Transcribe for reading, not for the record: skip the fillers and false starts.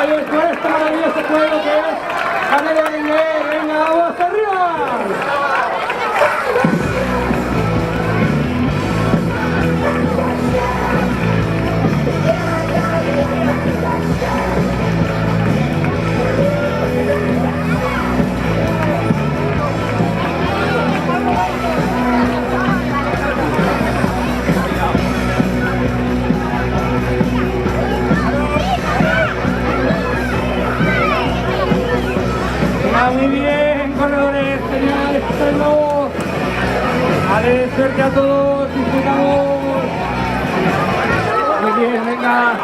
Ahí está este maravilloso juego que es Canela Renguer. Venga, vamos arriba. Muy bien, corredores, señores, estamos. Vale, suerte a todos, disfrutamos. Muy bien, venga.